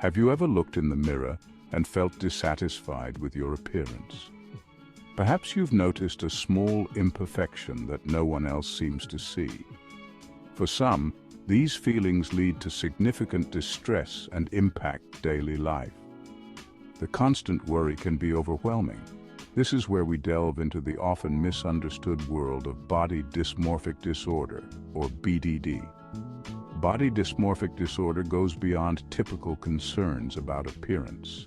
Have you ever looked in the mirror and felt dissatisfied with your appearance? Perhaps you've noticed a small imperfection that no one else seems to see. For some, these feelings lead to significant distress and impact daily life. The constant worry can be overwhelming. This is where we delve into the often misunderstood world of body dysmorphic disorder, or BDD. Body dysmorphic disorder goes beyond typical concerns about appearance.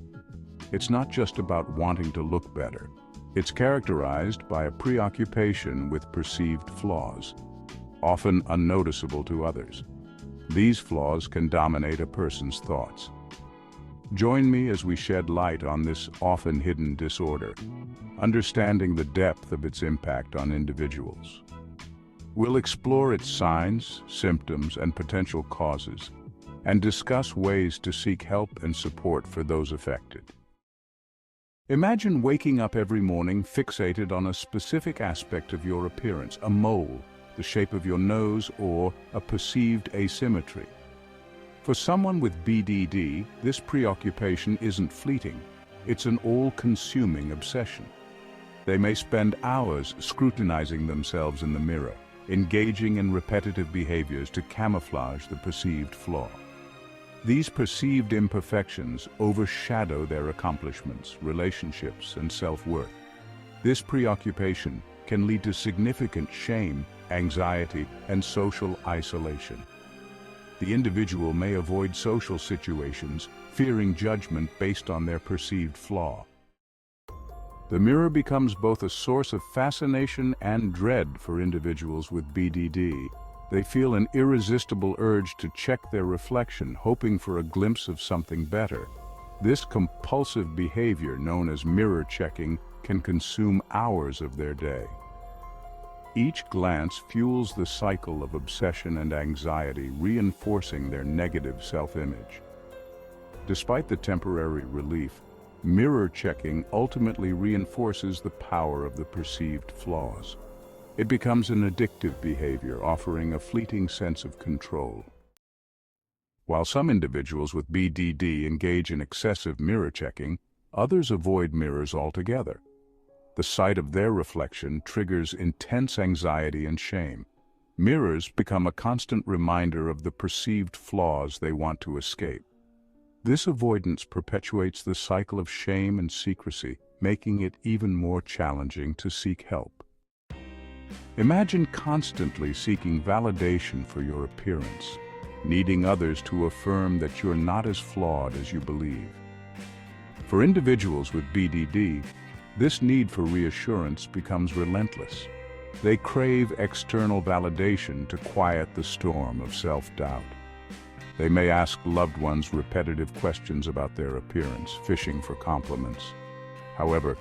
It's not just about wanting to look better. It's characterized by a preoccupation with perceived flaws, often unnoticeable to others. These flaws can dominate a person's thoughts. Join me as we shed light on this often hidden disorder, understanding the depth of its impact on individuals. We'll explore its signs, symptoms, and potential causes, and discuss ways to seek help and support for those affected. Imagine waking up every morning fixated on a specific aspect of your appearance, a mole, the shape of your nose, or a perceived asymmetry. For someone with BDD, this preoccupation isn't fleeting. It's an all-consuming obsession. They may spend hours scrutinizing themselves in the mirror, engaging in repetitive behaviors to camouflage the perceived flaw. These perceived imperfections overshadow their accomplishments, relationships, and self-worth. This preoccupation can lead to significant shame, anxiety, and social isolation. The individual may avoid social situations, fearing judgment based on their perceived flaw. The mirror becomes both a source of fascination and dread for individuals with BDD. They feel an irresistible urge to check their reflection, hoping for a glimpse of something better. This compulsive behavior, known as mirror checking, can consume hours of their day. Each glance fuels the cycle of obsession and anxiety, reinforcing their negative self-image. Despite the temporary relief, mirror checking ultimately reinforces the power of the perceived flaws. It becomes an addictive behavior, offering a fleeting sense of control. While some individuals with BDD engage in excessive mirror checking, others avoid mirrors altogether. The sight of their reflection triggers intense anxiety and shame. Mirrors become a constant reminder of the perceived flaws they want to escape. This avoidance perpetuates the cycle of shame and secrecy, making it even more challenging to seek help. Imagine constantly seeking validation for your appearance, needing others to affirm that you're not as flawed as you believe. For individuals with BDD, this need for reassurance becomes relentless. They crave external validation to quiet the storm of self-doubt. They may ask loved ones repetitive questions about their appearance, fishing for compliments. However,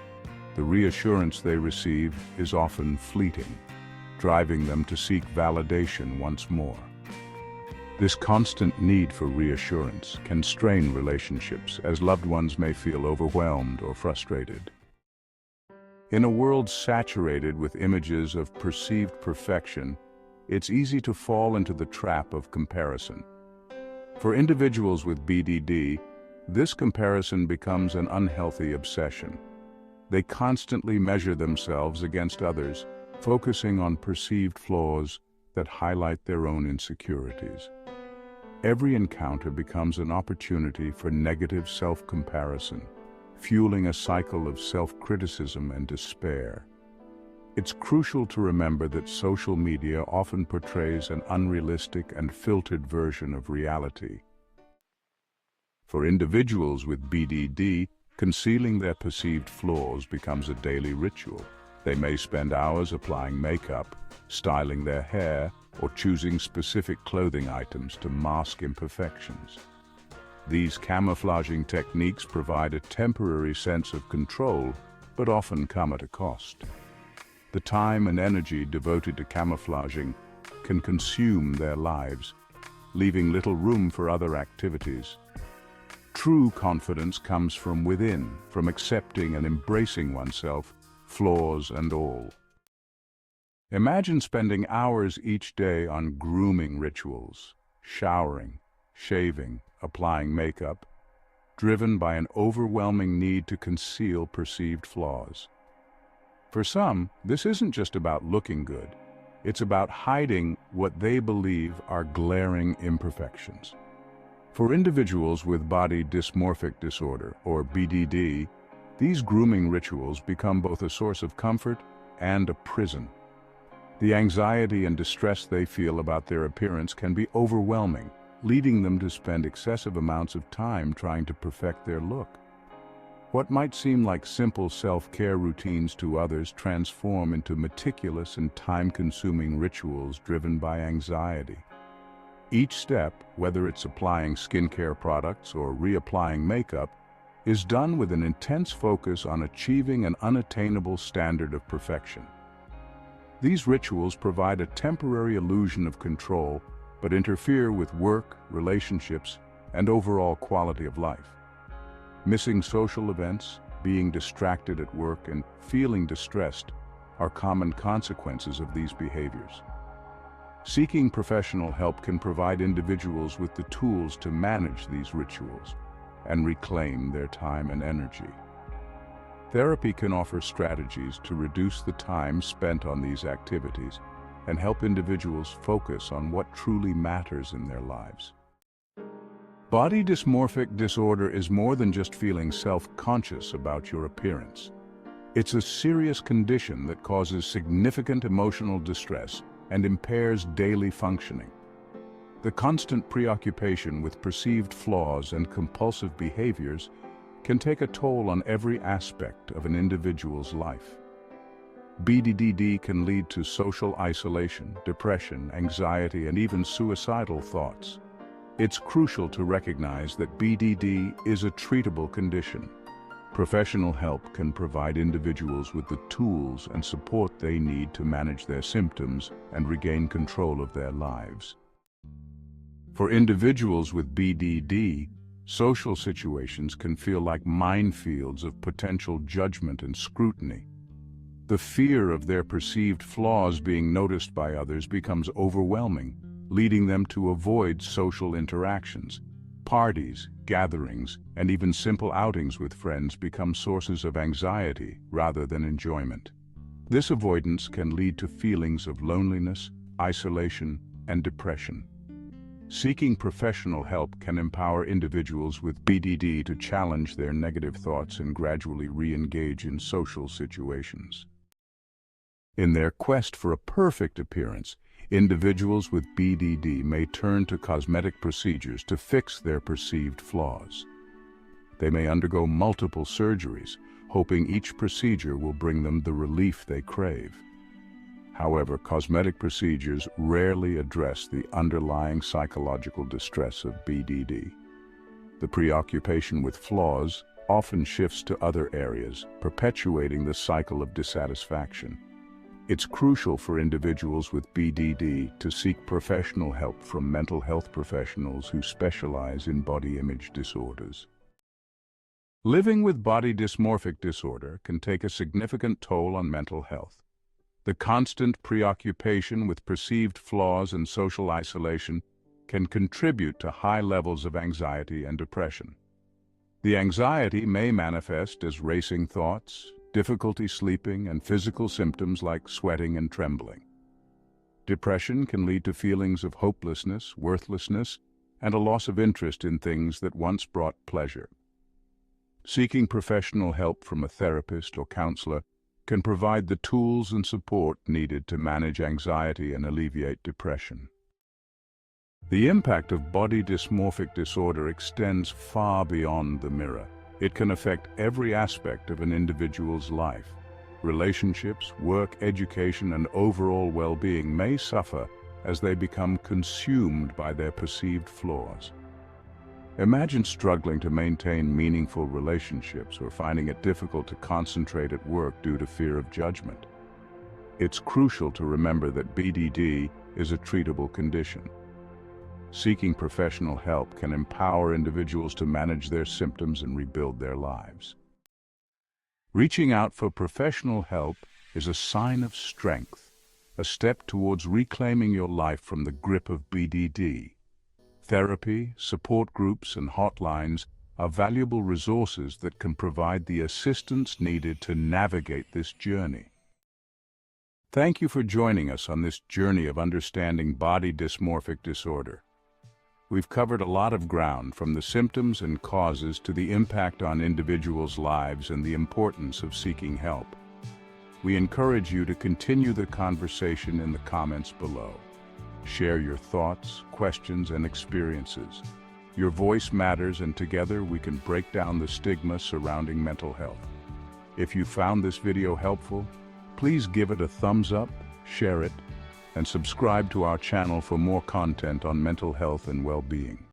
the reassurance they receive is often fleeting, driving them to seek validation once more. This constant need for reassurance can strain relationships, as loved ones may feel overwhelmed or frustrated. In a world saturated with images of perceived perfection, it's easy to fall into the trap of comparison. For individuals with BDD, this comparison becomes an unhealthy obsession. They constantly measure themselves against others, focusing on perceived flaws that highlight their own insecurities. Every encounter becomes an opportunity for negative self-comparison, fueling a cycle of self-criticism and despair. It's crucial to remember that social media often portrays an unrealistic and filtered version of reality. For individuals with BDD, concealing their perceived flaws becomes a daily ritual. They may spend hours applying makeup, styling their hair, or choosing specific clothing items to mask imperfections. These camouflaging techniques provide a temporary sense of control, but often come at a cost. The time and energy devoted to camouflaging can consume their lives, leaving little room for other activities. True confidence comes from within, from accepting and embracing oneself, flaws and all. Imagine spending hours each day on grooming rituals, showering, shaving, applying makeup, driven by an overwhelming need to conceal perceived flaws. For some, this isn't just about looking good. It's about hiding what they believe are glaring imperfections. For individuals with body dysmorphic disorder, or BDD, these grooming rituals become both a source of comfort and a prison. The anxiety and distress they feel about their appearance can be overwhelming, leading them to spend excessive amounts of time trying to perfect their look. What might seem like simple self-care routines to others transform into meticulous and time-consuming rituals driven by anxiety. Each step, whether it's applying skincare products or reapplying makeup, is done with an intense focus on achieving an unattainable standard of perfection. These rituals provide a temporary illusion of control, but interfere with work, relationships, and overall quality of life. Missing social events, being distracted at work, and feeling distressed are common consequences of these behaviors. Seeking professional help can provide individuals with the tools to manage these rituals and reclaim their time and energy. Therapy can offer strategies to reduce the time spent on these activities and help individuals focus on what truly matters in their lives. Body dysmorphic disorder is more than just feeling self-conscious about your appearance. It's a serious condition that causes significant emotional distress and impairs daily functioning. The constant preoccupation with perceived flaws and compulsive behaviors can take a toll on every aspect of an individual's life. BDD can lead to social isolation, depression, anxiety, and even suicidal thoughts. It's crucial to recognize that BDD is a treatable condition. Professional help can provide individuals with the tools and support they need to manage their symptoms and regain control of their lives. For individuals with BDD, social situations can feel like minefields of potential judgment and scrutiny. The fear of their perceived flaws being noticed by others becomes overwhelming, leading them to avoid social interactions. Parties, gatherings, and even simple outings with friends become sources of anxiety rather than enjoyment. This avoidance can lead to feelings of loneliness, isolation, and depression. Seeking professional help can empower individuals with BDD to challenge their negative thoughts and gradually re-engage in social situations. In their quest for a perfect appearance, individuals with BDD may turn to cosmetic procedures to fix their perceived flaws. They may undergo multiple surgeries, hoping each procedure will bring them the relief they crave. However, cosmetic procedures rarely address the underlying psychological distress of BDD. The preoccupation with flaws often shifts to other areas, perpetuating the cycle of dissatisfaction. It's crucial for individuals with BDD to seek professional help from mental health professionals who specialize in body image disorders. Living with body dysmorphic disorder can take a significant toll on mental health. The constant preoccupation with perceived flaws and social isolation can contribute to high levels of anxiety and depression. The anxiety may manifest as racing thoughts, difficulty sleeping, and physical symptoms like sweating and trembling. Depression can lead to feelings of hopelessness, worthlessness, and a loss of interest in things that once brought pleasure. Seeking professional help from a therapist or counselor can provide the tools and support needed to manage anxiety and alleviate depression. The impact of body dysmorphic disorder extends far beyond the mirror. It can affect every aspect of an individual's life. Relationships, work, education, and overall well-being may suffer as they become consumed by their perceived flaws. Imagine struggling to maintain meaningful relationships or finding it difficult to concentrate at work due to fear of judgment. It's crucial to remember that BDD is a treatable condition. Seeking professional help can empower individuals to manage their symptoms and rebuild their lives. Reaching out for professional help is a sign of strength, a step towards reclaiming your life from the grip of BDD. Therapy, support groups, and hotlines are valuable resources that can provide the assistance needed to navigate this journey. Thank you for joining us on this journey of understanding body dysmorphic disorder. We've covered a lot of ground, from the symptoms and causes to the impact on individuals' lives and the importance of seeking help. We encourage you to continue the conversation in the comments below. Share your thoughts, questions, and experiences. Your voice matters, and together we can break down the stigma surrounding mental health. If you found this video helpful, please give it a thumbs up, share it, and subscribe to our channel for more content on mental health and well-being.